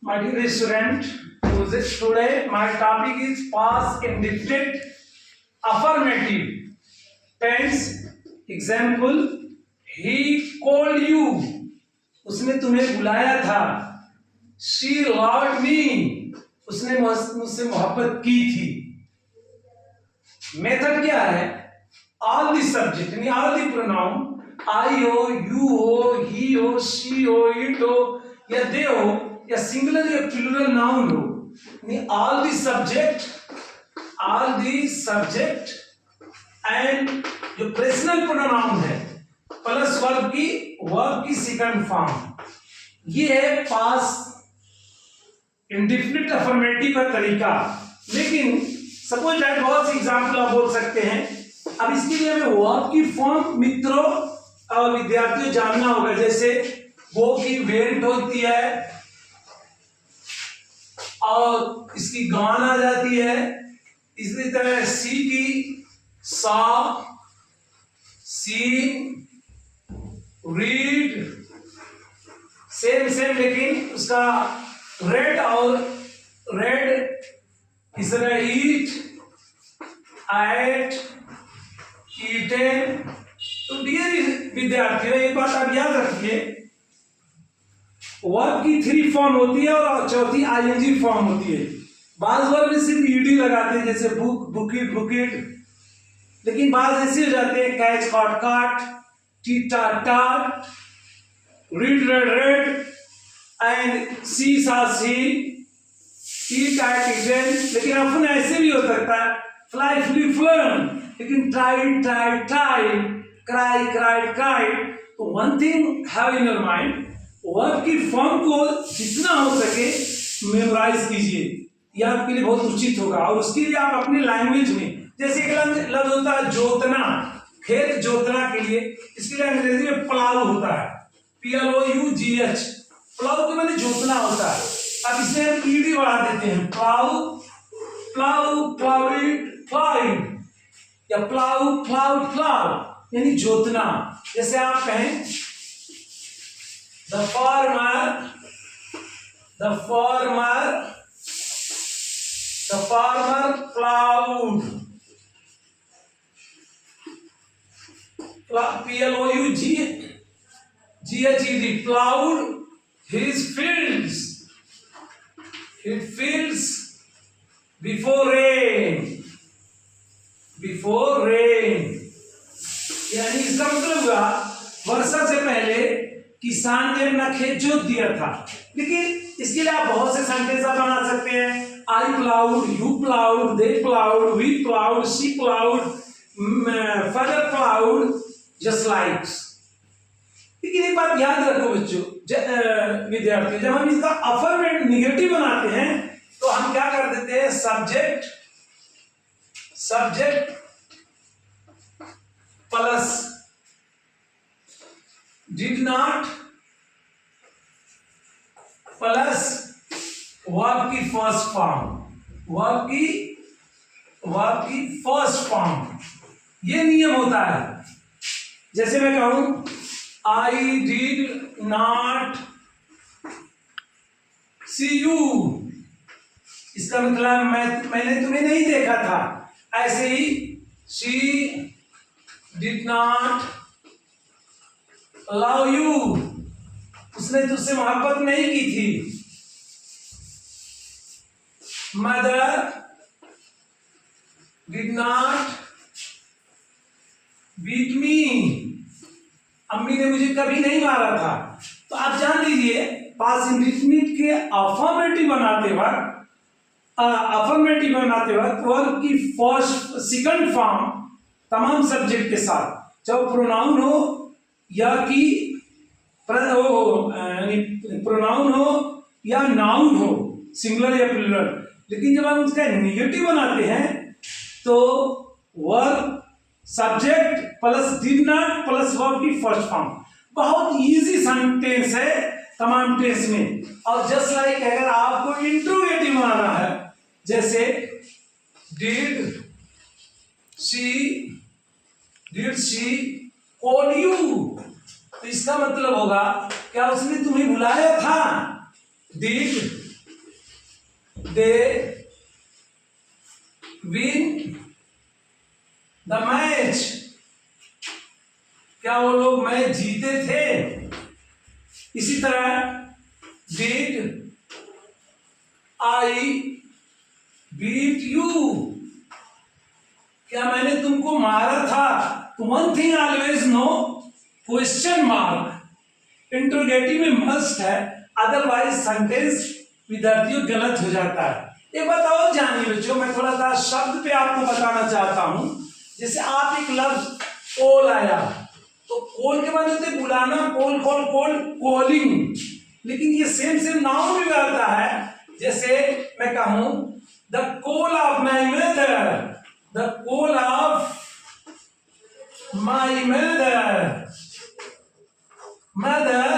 My dear student, today my topic is past indefinite affirmative tense. Example: He called you. उसने तुम्हें बुलाया था. She loved me. उसने मुझसे मोहब्बत की थी. मेथड क्या है? All the subject यानी all the pronoun I हो, you हो, he हो, she हो, it हो या they हो या सिंगुलर या प्लूरल नाउन हो, यानी all the subject एंड जो पर्सनल प्रोनाउन है प्लस वर्ब की सेकंड फॉर्म, ये है पास्ट इंडेफिनिट अफर्मेटिव का तरीका. लेकिन सपोज दैट बहुत सी एग्जांपल आप बोल सकते हैं. अब इसके लिए हमें वर्ब की फॉर्म मित्रों और विद्यार्थियों जानना होगा. जैसे वो की वेंट होती है और इसकी गान आ जाती है. इसी तरह सी की सॉ, सी, रीड, सेम लेकिन उसका रेड इस तरह ईट, एट, ईटेन. तो डियर विद्यार्थियों एक बात आप याद रखिए, वर्ब की 3 फॉर्म होती है और चौथी आईएनजी फॉर्म होती है. बाज वर्ब में सिर्फ ईडी लगाते हैं जैसे बुक, बुकिट, बुकिट. लेकिन बाज ऐसे हो जाते हैं कैच, कॉट, काट, टीटा, टाट, रीड, रेड एंड सी, सा, सी, ईट, एट, ईटेन. लेकिन अपन ऐसे भी हो सकता है फ्लाई, फ्ली, फ्लन. लेकिन ट्राई, क्राई, क्राइड. तो one thing have in your mind, verb की फॉर्म को जितना हो सके मेमोराइज कीजिए. यह आपके लिए बहुत उचित होगा. और उसके लिए आप अपनी लैंग्वेज में, जैसे एक लफ्ज होता है जोतना, खेत जोतना के लिए, इसके लिए अंग्रेजी में प्लाउ होता है, PLOUGH. प्लाउ के माने जोतना होता है. अब इसमें हम ईडी बढ़ा देते हैं, प्लाउड या प्लाउ यानी जोतना. जैसे आप कहें the farmer plowed, PLOUGHED, plowed his fields before rain. यानी इसका मतलब हुआ वर्षा से पहले किसान ने अपना खेत जोत दिया था. लेकिन इसके लिए आप बहुत से सेंटेंस बना सकते हैं. I ploughed, you ploughed, they ploughed, we ploughed, she ploughed, father ploughed, just like. लेकिन एक बात याद रखो बच्चों, विद्यार्थी, जब हम इसका अफर्मेटिव निगेटिव बनाते हैं तो हम क्या कर देते हैं, subject plus did not plus verb की फर्स्ट फॉर्म. ये नियम होता है. जैसे मैं कहूं I did not see you, इसका मतलब मैंने तुम्हें नहीं देखा था. ऐसे ही she did not love you, उसने तुझसे मोहब्बत नहीं की थी. Mother did not beat me, अम्मी ने मुझे कभी नहीं मारा था. तो आप जान लीजिए पास्ट इंडेफिनिट के अफर्मेटिव बनाते वक्त वर्ब की फर्स्ट सेकंड फॉर्म तमाम सब्जेक्ट के साथ, चाहे प्रोनाउन हो या कि प्रोनाउन हो या नाउन हो, सिंगुलर या प्लूरल. लेकिन जब हम उसका निगेटिव बनाते हैं तो verb subject plus did not plus verb की फर्स्ट फॉर्म. बहुत इजी सेंटेंस है तमाम टेंस में. और जस्ट लाइक अगर आपको इंट्रोगेटिव बनाना है, जैसे डिड शी कॉल यू, तो इसका मतलब होगा क्या उसने तुम्हें बुलाया था. Did they win the match, क्या वो लोग मैच जीते थे। इसी तरह डिड आई बीट यू, क्या मैंने तुमको मारा था। तो one thing always no, question mark interrogative में मस्ट है, अदरवाइज सेंटेंस विद्यार्थियों गलत हो जाता है। एक बात और जानिए बच्चों, मैं थोड़ा सा शब्द पे आपको बताना चाहता हूं। जैसे आप एक लफ्ज कॉल आया, तो कॉल के बाद होते बुलाना, कॉल कॉल कॉल कॉलिंग, लेकिन ये सेम नाउन भी आता है। जैसे मैं कहूं the call of my mother, the call of my mother, mother